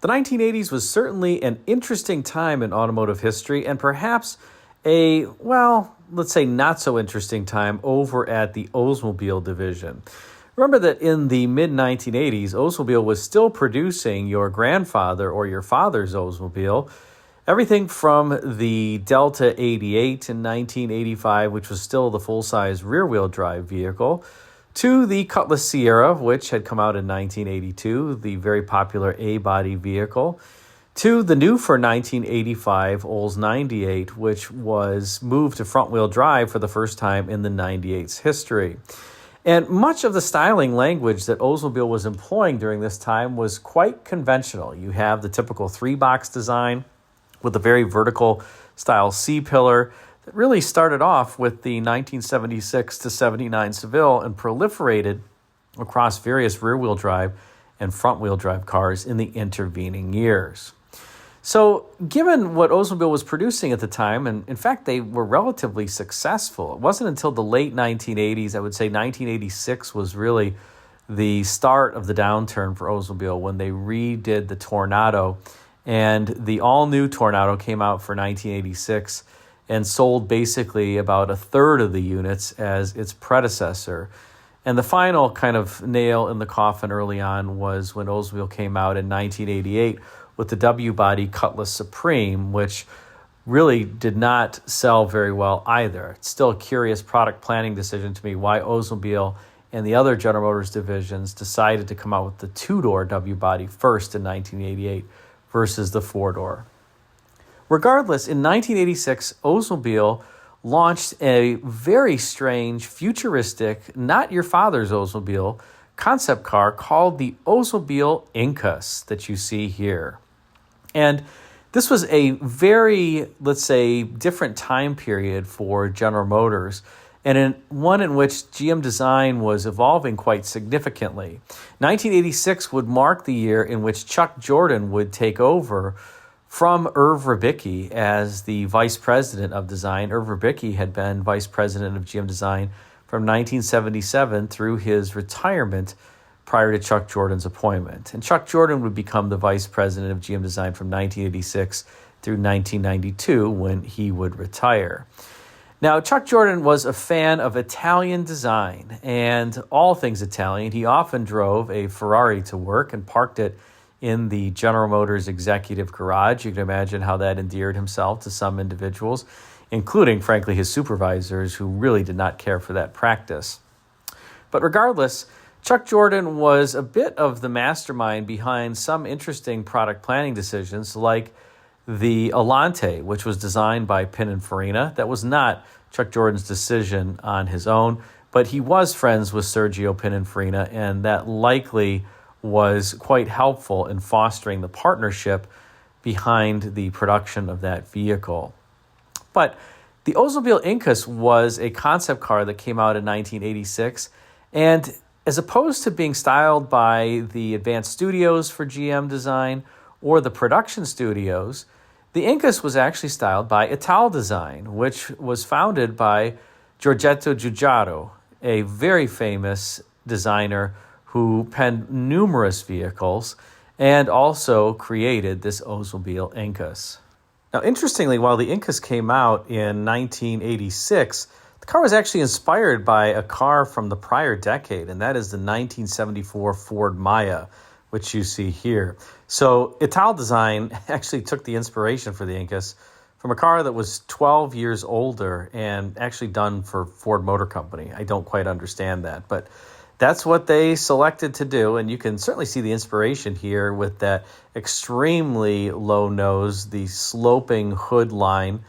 The 1980s was certainly an interesting time in automotive history and perhaps a, well, let's say not so interesting time over at the Oldsmobile division. Remember that in the mid-1980s, Oldsmobile was still producing your grandfather or your father's Oldsmobile. Everything from the Delta 88 in 1985, which was still the full-size rear-wheel drive vehicle, to the Cutlass Sierra, which had come out in 1982, the very popular A-body vehicle, to the new for 1985 Olds 98, which was moved to front-wheel drive for the first time in the 98's history. And much of the styling language that Oldsmobile was employing during this time was quite conventional. You have the typical three-box design with a very vertical style C-pillar that really started off with the 1976 to 79 Seville and proliferated across various rear-wheel drive and front-wheel drive cars in the intervening years. So given what Oldsmobile was producing at the time, and in fact they were relatively successful, it wasn't until the late 1980s, I would say 1986 was really the start of the downturn for Oldsmobile when they redid the Tornado, and the all-new Tornado came out for 1986 and sold basically about a third of the units as its predecessor. And the final kind of nail in the coffin early on was when Oldsmobile came out in 1988 with the W-body Cutlass Supreme, which really did not sell very well either. It's still a curious product planning decision to me why Oldsmobile and the other General Motors divisions decided to come out with the two-door W-body first in 1988 versus the four-door. Regardless, in 1986, Oldsmobile launched a very strange, futuristic, not your father's Oldsmobile, concept car called the Oldsmobile Incas that you see here. And this was a very, let's say, different time period for General Motors, and one in which GM design was evolving quite significantly. 1986 would mark the year in which Chuck Jordan would take over from Irv Ribicki as the vice president of design. Irv Ribicki had been vice president of GM design from 1977 through his retirement prior to Chuck Jordan's appointment. And Chuck Jordan would become the vice president of GM design from 1986 through 1992 when he would retire. Now, Chuck Jordan was a fan of Italian design and all things Italian. He often drove a Ferrari to work and parked it in the General Motors executive garage. You can imagine how that endeared himself to some individuals, including, frankly, his supervisors who really did not care for that practice. But regardless, Chuck Jordan was a bit of the mastermind behind some interesting product planning decisions like the Alante, which was designed by Pininfarina. That was not Chuck Jordan's decision on his own, but he was friends with Sergio Pininfarina, and that likely was quite helpful in fostering the partnership behind the production of that vehicle. But the Oldsmobile Incas was a concept car that came out in 1986, and as opposed to being styled by the advanced studios for GM design or the production studios, the Incas was actually styled by Italdesign, which was founded by Giorgetto Giugiaro, a very famous designer who penned numerous vehicles and also created this Oldsmobile Incas. Now, interestingly, while the Incas came out in 1986, the car was actually inspired by a car from the prior decade, and that is the 1974 Ford Maya, which you see here. So Italdesign actually took the inspiration for the Incas from a car that was 12 years older and actually done for Ford Motor Company. I don't quite understand that, but that's what they selected to do, and you can certainly see the inspiration here with that extremely low nose, the sloping hood line,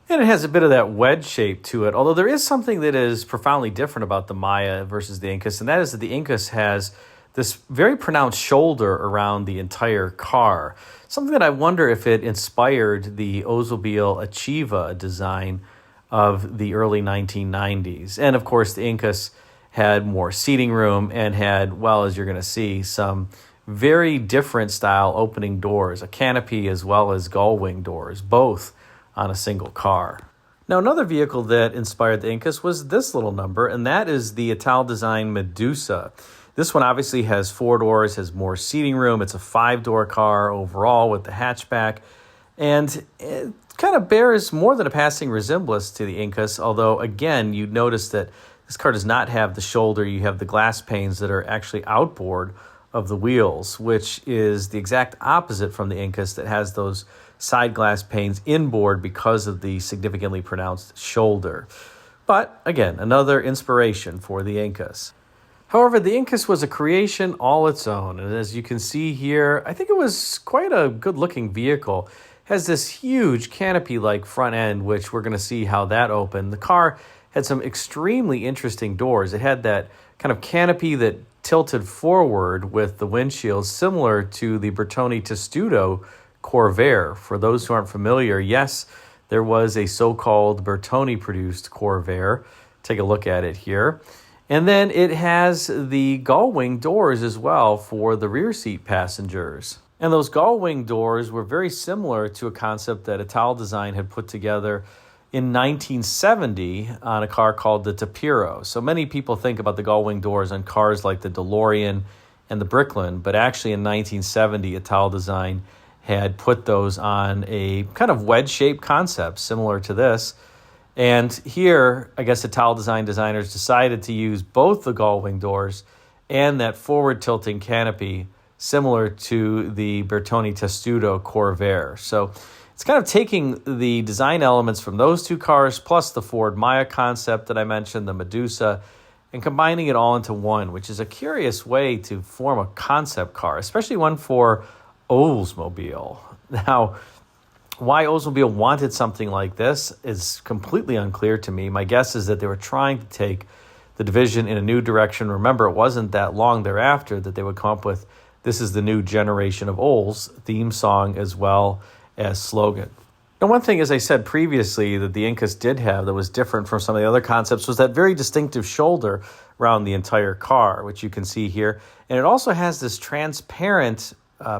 and it has a bit of that wedge shape to it, although there is something that is profoundly different about the Maya versus the Incas, and that is that the Incas has this very pronounced shoulder around the entire car, something that I wonder if it inspired the Oldsmobile Achieva design of the early 1990s. And of course, the Incas had more seating room and had, well, as you're going to see, some very different style opening doors, a canopy as well as gull wing doors, both on a single car. Now, another vehicle that inspired the Incas was this little number, and that is the Italdesign Medusa. This one obviously has 4 doors, has more seating room. It's a 5-door car overall with the hatchback. And it kind of bears more than a passing resemblance to the Incas, although, again, you notice that this car does not have the shoulder. You have the glass panes that are actually outboard of the wheels, which is the exact opposite from the Incas that has those side glass panes inboard because of the significantly pronounced shoulder. But again, another inspiration for the Incas. However, the Incas was a creation all its own. And as you can see here, I think it was quite a good-looking vehicle. It has this huge canopy-like front end, which we're going to see how that opened. The car had some extremely interesting doors. It had that kind of canopy that tilted forward with the windshield, similar to the Bertone Testudo Corvair. For those who aren't familiar, yes, there was a so-called Bertone-produced Corvair. Take a look at it here. And then it has the gull-wing doors as well for the rear seat passengers. And those gull-wing doors were very similar to a concept that Italdesign had put together in 1970 on a car called the Tapiro. So many people think about the gull-wing doors on cars like the DeLorean and the Bricklin, but actually in 1970, Italdesign had put those on a kind of wedge-shaped concept similar to this. And here, I guess Italdesign designers decided to use both the gull-wing doors and that forward-tilting canopy similar to the Bertone Testudo Corvair. So it's kind of taking the design elements from those two cars plus the Ford Maya concept that I mentioned, the Medusa, and combining it all into one, which is a curious way to form a concept car, especially one for Oldsmobile. Now, why Oldsmobile wanted something like this is completely unclear to me. My guess is that they were trying to take the division in a new direction. Remember, it wasn't that long thereafter that they would come up with "This is the new generation of Olds" theme song as well as slogan. Now, one thing, as I said previously, that the Incas did have that was different from some of the other concepts was that very distinctive shoulder around the entire car, which you can see here. And it also has this transparent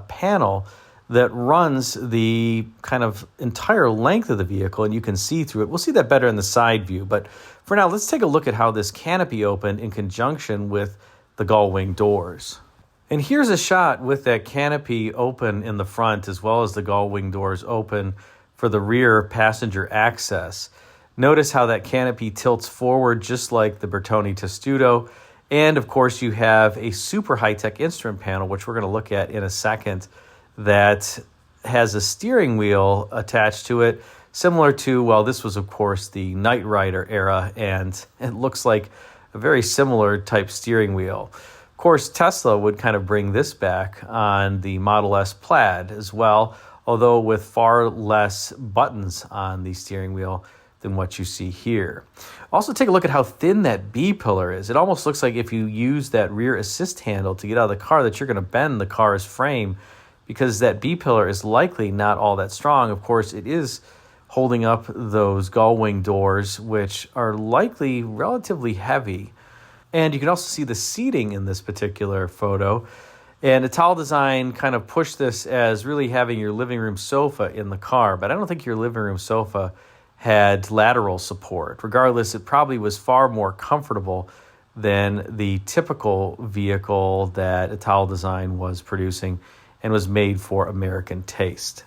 panel that runs the kind of entire length of the vehicle, and you can see through it. We'll see that better in the side view. But for now, let's take a look at how this canopy opened in conjunction with the gull-wing doors. And here's a shot with that canopy open in the front as well as the gull-wing doors open for the rear passenger access. Notice how that canopy tilts forward just like the Bertone Testudo. And of course, you have a super high-tech instrument panel, which we're going to look at in a second, that has a steering wheel attached to it, similar to, well, this was, of course, the Knight Rider era, and it looks like a very similar type steering wheel. Of course, Tesla would kind of bring this back on the Model S Plaid as well, although with far less buttons on the steering wheel than what you see here. Also, take a look at how thin that B-pillar is. It almost looks like if you use that rear assist handle to get out of the car that you're going to bend the car's frame, because that B-pillar is likely not all that strong. Of course, it is holding up those gull-wing doors, which are likely relatively heavy. And you can also see the seating in this particular photo. And Italdesign kind of pushed this as really having your living room sofa in the car, but I don't think your living room sofa had lateral support. Regardless, it probably was far more comfortable than the typical vehicle that Italdesign was producing and was made for American taste.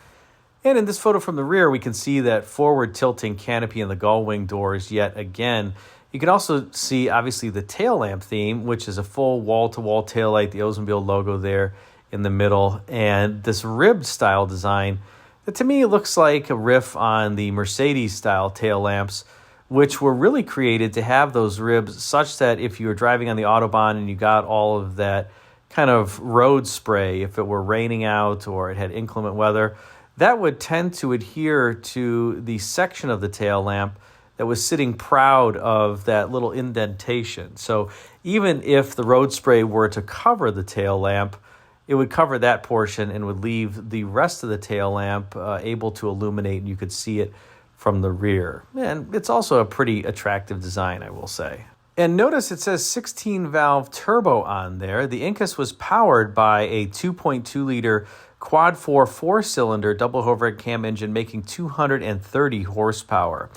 And in this photo from the rear, we can see that forward tilting canopy and the gull-wing doors yet again. You can also see, obviously, the tail lamp theme, which is a full wall-to-wall taillight, the Oldsmobile logo there in the middle, and this ribbed style design that to me looks like a riff on the Mercedes-style tail lamps, which were really created to have those ribs such that if you were driving on the Autobahn and you got all of that kind of road spray, if it were raining out or it had inclement weather, that would tend to adhere to the section of the tail lamp that was sitting proud of that little indentation. So even if the road spray were to cover the tail lamp, it would cover that portion and would leave the rest of the tail lamp able to illuminate, and you could see it from the rear. And it's also a pretty attractive design, I will say. And notice it says 16-valve turbo on there. The Incas was powered by a 2.2-liter quad-4 four-cylinder double overhead cam engine making 230 horsepower.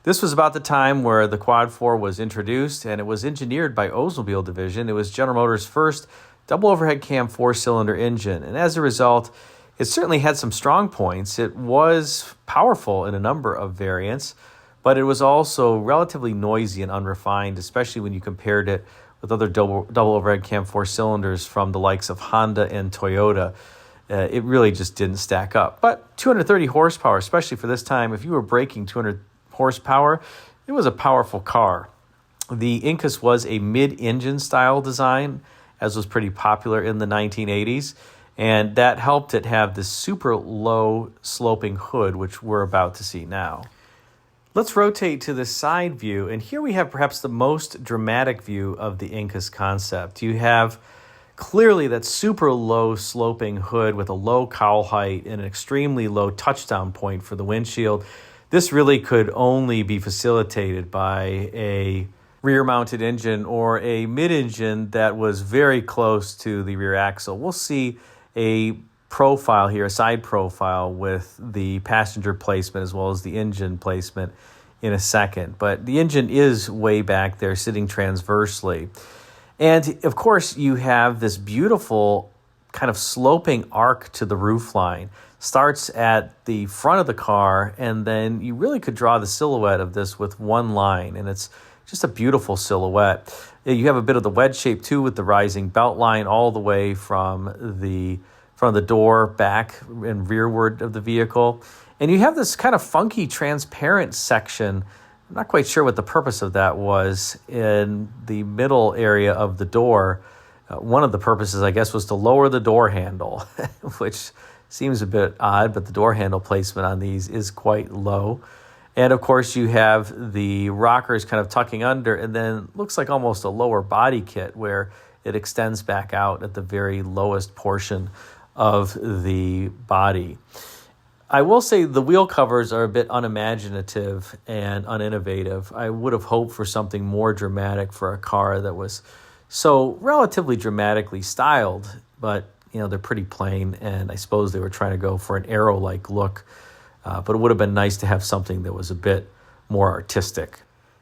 This was about the time where the Quad 4 was introduced, and it was engineered by Oldsmobile division. It was General Motors' first double overhead cam 4-cylinder engine, and as a result, it certainly had some strong points. It was powerful in a number of variants, but it was also relatively noisy and unrefined, especially when you compared it with other double overhead cam 4-cylinders from the likes of Honda and Toyota. It really just didn't stack up. But 230 horsepower, especially for this time, if you were breaking 200 horsepower, it was a powerful car. The Incas was a mid-engine style design, as was pretty popular in the 1980s, and that helped it have this super low sloping hood, which we're about to see now. Let's rotate to the side view, and here we have perhaps the most dramatic view of the Incas concept. You have clearly that super low sloping hood with a low cowl height and an extremely low touchdown point for the windshield. This really could only be facilitated by a rear-mounted engine or a mid-engine that was very close to the rear axle. We'll see a profile here, a side profile with the passenger placement as well as the engine placement in a second. But the engine is way back there, sitting transversely. And, of course, you have this beautiful kind of sloping arc to the roofline. Starts at the front of the car, and then you really could draw the silhouette of this with one line, and it's just a beautiful silhouette. You have a bit of the wedge shape, too, with the rising belt line all the way from the door back and rearward of the vehicle. And you have this kind of funky transparent section. I'm not quite sure what the purpose of that was in the middle area of the door. One of the purposes, I guess, was to lower the door handle, which seems a bit odd, but the door handle placement on these is quite low. And of course, you have the rockers kind of tucking under, and then looks like almost a lower body kit where it extends back out at the very lowest portion of the body. I will say the wheel covers are a bit unimaginative and uninnovative. I would have hoped for something more dramatic for a car that was so relatively dramatically styled, but they're pretty plain, and I suppose they were trying to go for an aero-like look, but it would have been nice to have something that was a bit more artistic.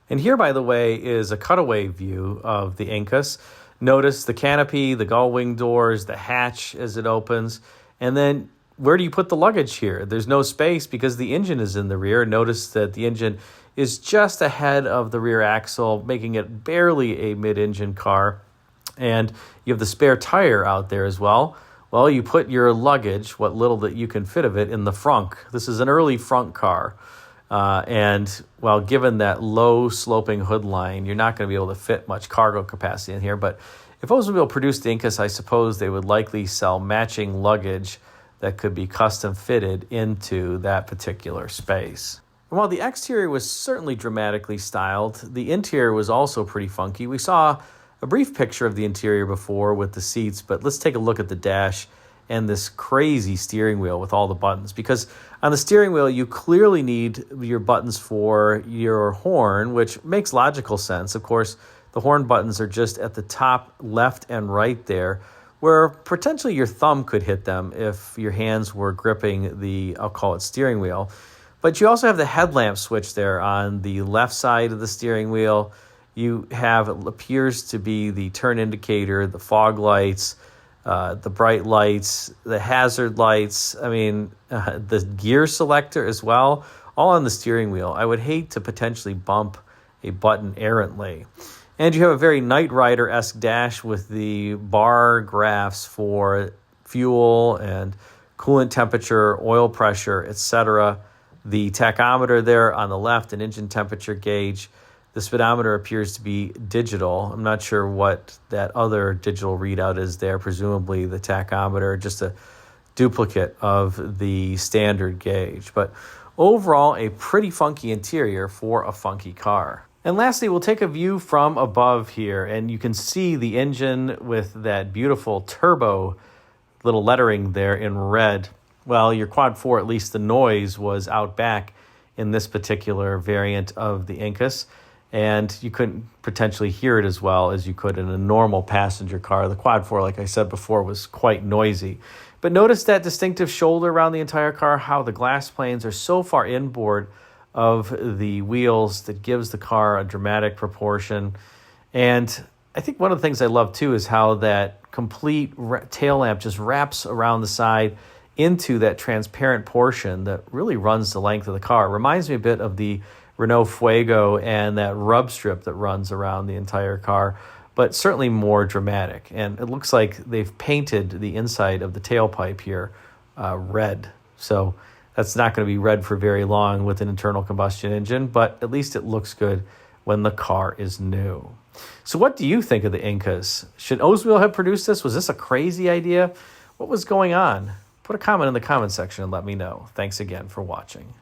And here, by the way, is a cutaway view of the Incas. Notice the canopy, the gull wing doors, the hatch as it opens, and then where do you put the luggage here? There's no space because the engine is in the rear. Notice that the engine is just ahead of the rear axle, making it barely a mid-engine car. And you have the spare tire out there as well. Well, you put your luggage, what little that you can fit of it, in the frunk. This is an early frunk car. Given that low sloping hood line, you're not going to be able to fit much cargo capacity in here. But if Oldsmobile produced the Incas, I suppose they would likely sell matching luggage that could be custom fitted into that particular space. And while the exterior was certainly dramatically styled, the interior was also pretty funky. We saw a brief picture of the interior before with the seats, but let's take a look at the dash and this crazy steering wheel with all the buttons. Because on the steering wheel, you clearly need your buttons for your horn, which makes logical sense. Of course, the horn buttons are just at the top left and right there, where potentially your thumb could hit them if your hands were gripping the, I'll call it, steering wheel. But you also have the headlamp switch there on the left side of the steering wheel. You have, it appears to be the turn indicator, the fog lights, the bright lights, the hazard lights, the gear selector as well, all on the steering wheel. I would hate to potentially bump a button errantly. And you have a very Knight Rider-esque dash with the bar graphs for fuel and coolant temperature, oil pressure, etc. The tachometer there on the left, an engine temperature gauge. The speedometer appears to be digital. I'm not sure what that other digital readout is there, presumably the tachometer, just a duplicate of the standard gauge. But overall, a pretty funky interior for a funky car. And lastly, we'll take a view from above here, and you can see the engine with that beautiful turbo little lettering there in red. Well, your Quad 4, at least the noise was out back in this particular variant of the Incas, and you couldn't potentially hear it as well as you could in a normal passenger car. The Quad 4, like I said before, was quite noisy. But notice that distinctive shoulder around the entire car, how the glass planes are so far inboard of the wheels that gives the car a dramatic proportion. And I think one of the things I love too is how that complete tail lamp just wraps around the side into that transparent portion that really runs the length of the car. It reminds me a bit of the Renault Fuego and that rub strip that runs around the entire car, but certainly more dramatic. And it looks like they've painted the inside of the tailpipe here red. So that's not going to be red for very long with an internal combustion engine, but at least it looks good when the car is new. So what do you think of the Incas? Should Oldsmobile have produced this? Was this a crazy idea? What was going on? Put a comment in the comment section and let me know. Thanks again for watching.